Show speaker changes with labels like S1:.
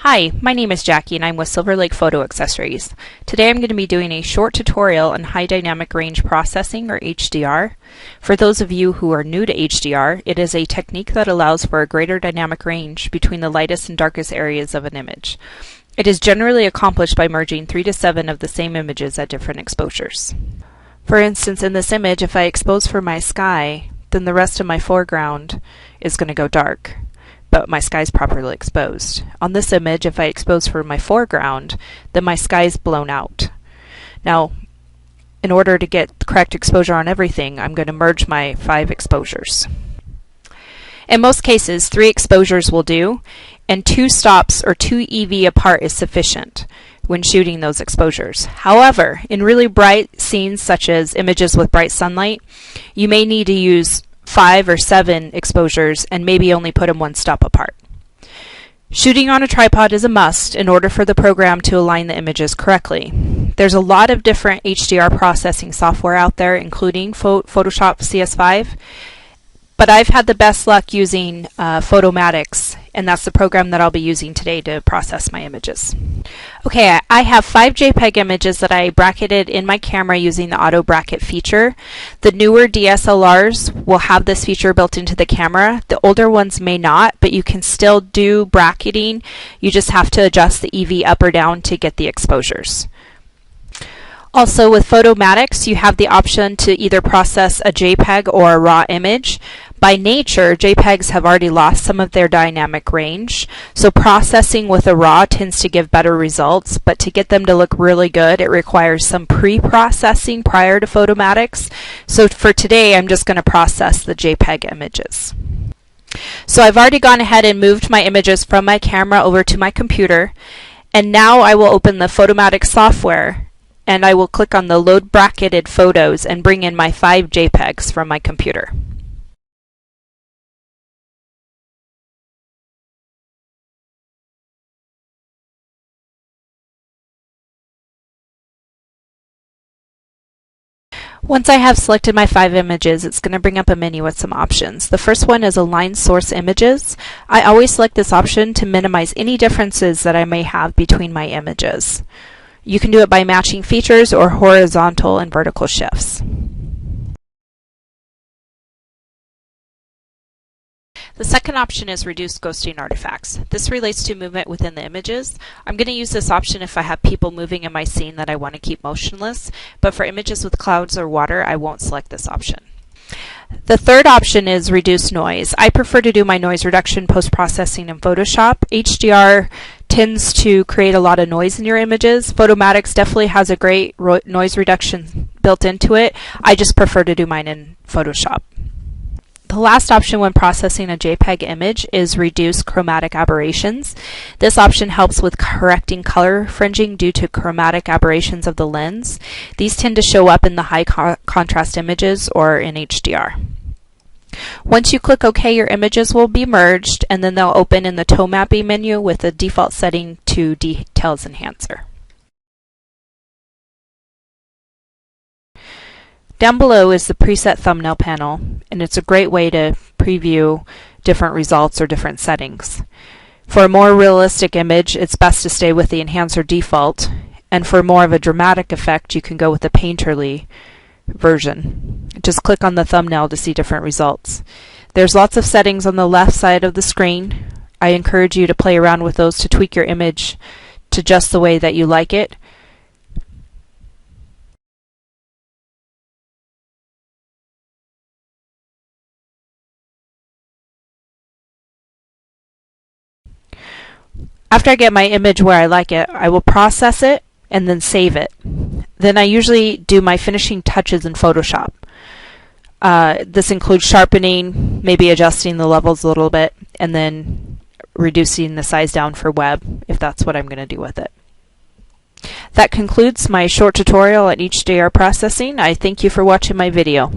S1: Hi, my name is Jackie and I'm with Silver Lake Photo Accessories. Today I'm going to be doing a short tutorial on high dynamic range processing, or HDR. For those of you who are new to HDR, it is a technique that allows for a greater dynamic range between the lightest and darkest areas of an image. It is generally accomplished by merging 3 to 7 of the same images at different exposures. For instance, in this image, if I expose for my sky, then the rest of my foreground is going to go dark, but my sky is properly exposed. On this image, if I expose for my foreground, then my sky is blown out. Now, in order to get the correct exposure on everything, I'm going to merge my 5 exposures. In most cases, 3 exposures will do, and 2 stops or 2 EV apart is sufficient when shooting those exposures. However, in really bright scenes such as images with bright sunlight, you may need to use 5 or 7 exposures and maybe only put them 1 stop apart. Shooting on a tripod is a must in order for the program to align the images correctly. There's a lot of different HDR processing software out there, including Photoshop CS5, but I've had the best luck using Photomatix, and that's the program that I'll be using today to process my images. Okay, I have 5 JPEG images that I bracketed in my camera using the auto bracket feature. The newer DSLRs will have this feature built into the camera. The older ones may not, but you can still do bracketing. You just have to adjust the EV up or down to get the exposures. Also, with Photomatix, you have the option to either process a JPEG or a RAW image. By nature, JPEGs have already lost some of their dynamic range, so processing with a RAW tends to give better results, but to get them to look really good, it requires some pre-processing prior to Photomatix. So for today, I'm just going to process the JPEG images. So I've already gone ahead and moved my images from my camera over to my computer, and now I will open the Photomatix software, and I will click on the Load Bracketed Photos and bring in my 5 JPEGs from my computer. Once I have selected my 5 images, it's going to bring up a menu with some options. The first one is Align Source Images. I always select this option to minimize any differences that I may have between my images. You can do it by matching features or horizontal and vertical shifts. The second option is Reduce Ghosting Artifacts. This relates to movement within the images. I'm going to use this option if I have people moving in my scene that I want to keep motionless, but for images with clouds or water, I won't select this option. The third option is Reduce Noise. I prefer to do my noise reduction post-processing in Photoshop. HDR tends to create a lot of noise in your images. Photomatix definitely has a great noise reduction built into it. I just prefer to do mine in Photoshop. The last option when processing a JPEG image is Reduce Chromatic Aberrations. This option helps with correcting color fringing due to chromatic aberrations of the lens. These tend to show up in the high contrast images or in HDR. Once you click OK, your images will be merged, and then they'll open in the tone mapping menu with the default setting to Details Enhancer. Down below is the preset thumbnail panel, and it's a great way to preview different results or different settings. For a more realistic image, it's best to stay with the enhancer default, and for more of a dramatic effect, you can go with the painterly version. Just click on the thumbnail to see different results. There's lots of settings on the left side of the screen. I encourage you to play around with those to tweak your image to just the way that you like it. After I get my image where I like it, I will process it and then save it. Then I usually do my finishing touches in Photoshop. This includes sharpening, maybe adjusting the levels a little bit, and then reducing the size down for web, if that's what I'm going to do with it. That concludes my short tutorial on HDR processing. I thank you for watching my video.